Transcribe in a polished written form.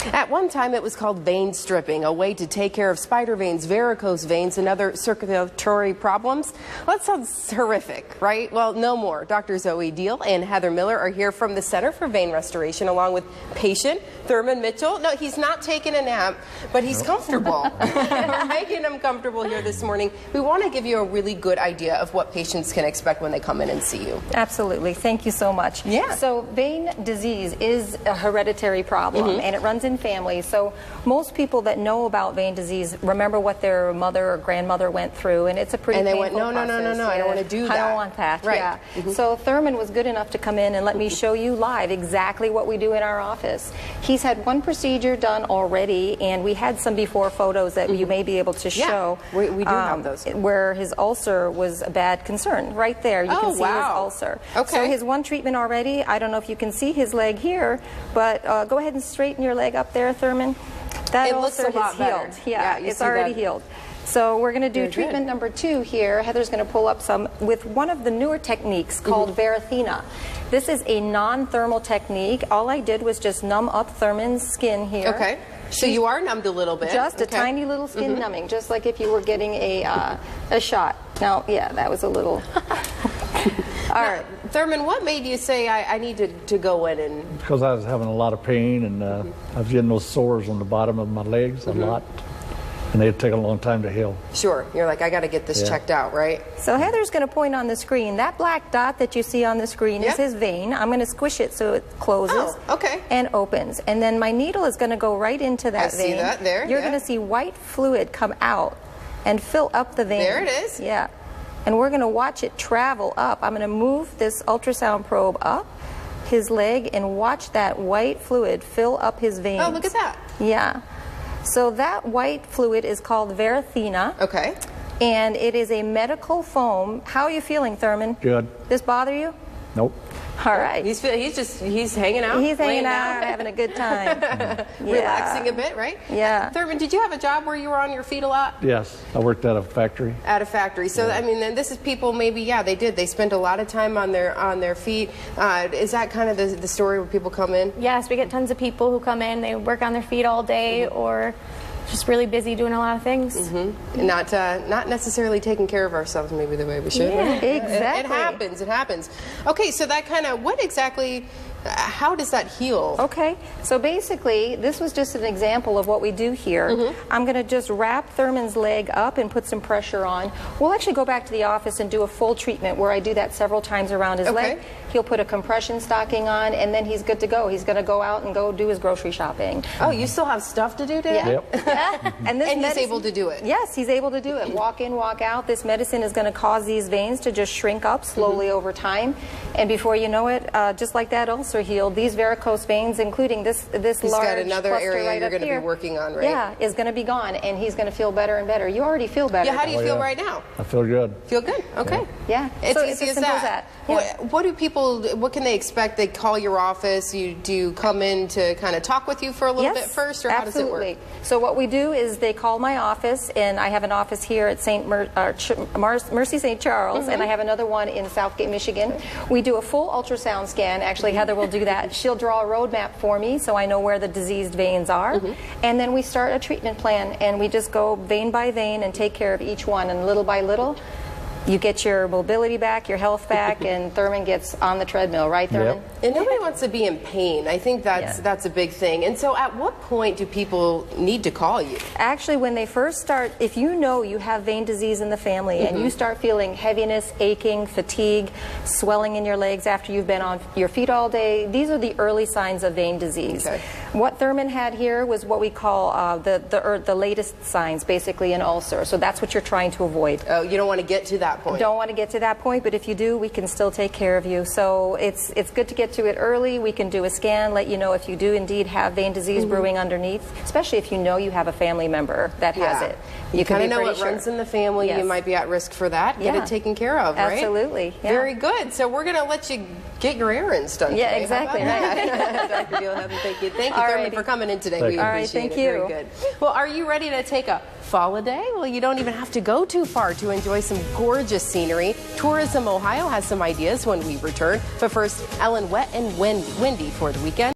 At one time, it was called vein stripping, a way to take care of spider veins, varicose veins, and other circulatory problems. Well, that sounds horrific, right? Well, no more. Dr. Zoe Deal and Heather Miller are here from the Center for Vein Restoration, along with patient Thurman Mitchell. No, he's not taking a nap, but he's comfortable. We're making him comfortable here this morning. We want to give you a really good idea of what patients can expect when they come in and see you. Absolutely. Thank you so much. Yeah. So vein disease is a hereditary problem, and it runs in families. So most people that know about vein disease remember what their mother or grandmother went through, and it's a pretty painful process. And they went, no, I don't want to do that. I don't want that. Right. Yeah. So Thurman was good enough to come in and let me show you live exactly what we do in our office. He's had one procedure done already, and we had some before photos that you may be able to show. We do have those. Where his ulcer was a bad concern. Right there, you can see his ulcer. Okay. So his one treatment already, I don't know if you can see his leg here, but go ahead and straighten your leg up there, Thurman. That ulcer is healed. Yeah, it's already healed. So we're going to do treatment number 2 here. Heather's going to pull up some with one of the newer techniques called Varithena. This is a non-thermal technique. All I did was just numb up Thurman's skin here. Okay. So you are numbed a little bit. Just a tiny little skin numbing, just like if you were getting a shot. Now, yeah, that was a little... All right. Thurman, what made you say I need to go in and... Because I was having a lot of pain, and I was getting those sores on the bottom of my legs a lot, and they'd take a long time to heal. Sure. You're like, I got to get this checked out, right? So Heather's going to point on the screen. That black dot that you see on the screen is his vein. I'm going to squish it so it closes and opens. And then my needle is going to go right into that vein. I see that there. You're going to see white fluid come out and fill up the vein. There it is. Yeah. And we're going to watch it travel up. I'm going to move this ultrasound probe up his leg and watch that white fluid fill up his veins. Oh, look at that. Yeah. So that white fluid is called Varithena. Okay. And it is a medical foam. How are you feeling, Thurman? Good. This bother you? Nope. All right. He's hanging out. He's hanging out, having a good time. Relaxing a bit, right? Yeah. Thurman, did you have a job where you were on your feet a lot? Yes, I worked at a factory. At a factory. So I mean, then this is people maybe they did. They spent a lot of time on their feet. Is that kind of the story where people come in? Yes, we get tons of people who come in. They work on their feet all day or just really busy doing a lot of things. Not necessarily taking care of ourselves maybe the way we should. Yeah, right? exactly. It happens. Okay, so that kind of, how does that heal? Okay, so basically, this was just an example of what we do here. I'm going to just wrap Thurman's leg up and put some pressure on. We'll actually go back to the office and do a full treatment where I do that several times around his leg. He'll put a compression stocking on, and then he's good to go. He's going to go out and go do his grocery shopping. Oh, you still have stuff to do, Dad? Yeah. Yep. And he's able to do it? Yes, he's able to do it. Walk in, walk out. This medicine is going to cause these veins to just shrink up slowly over time. And before you know it, just like that ulcer healed, these varicose veins, including this he's large got another area right you're going to be working on, right? Yeah, is going to be gone, and he's going to feel better and better. You already feel better. Yeah, how do you feel right now? I feel good. Feel good? Okay. Yeah. It's so easy as simple as that. Yeah. What can they expect? They call your office? Do you come in to kind of talk with you for a little bit first, or how does it work? So what we do is they call my office, and I have an office here at Mercy St. Charles, and I have another one in Southgate, Michigan. We do a full ultrasound scan. Actually, Heather will do that. She'll draw a roadmap for me so I know where the diseased veins are. And then we start a treatment plan, and we just go vein by vein and take care of each one, and little by little you get your mobility back, your health back, and Thurman gets on the treadmill, right, Thurman? Yep. And nobody wants to be in pain. I think that's a big thing. And so at what point do people need to call you? Actually, when they first start, if you know you have vein disease in the family and you start feeling heaviness, aching, fatigue, swelling in your legs after you've been on your feet all day, these are the early signs of vein disease. Okay. What Thurman had here was what we call the latest signs, basically an ulcer. So that's what you're trying to avoid. Oh, you don't want to get to that point. Don't want to get to that point, but if you do, we can still take care of you. So it's good to get to it early. We can do a scan, let you know if you do indeed have vein disease brewing underneath, especially if you know you have a family member that has it. You kind of know it runs in the family. You might be at risk for that. Get it taken care of, right? Absolutely. Yeah. Very good. So we're going to let you get your errands done Yeah, today. exactly. Right. Dr. Deal, thank you. Thank you, Thurman, for coming in today. We appreciate it. you. Very good. Well, are you ready to take a holiday? Well, you don't even have to go too far to enjoy some gorgeous scenery. Tourism Ohio has some ideas when we return. But first, Ellen Wet and Windy for the weekend.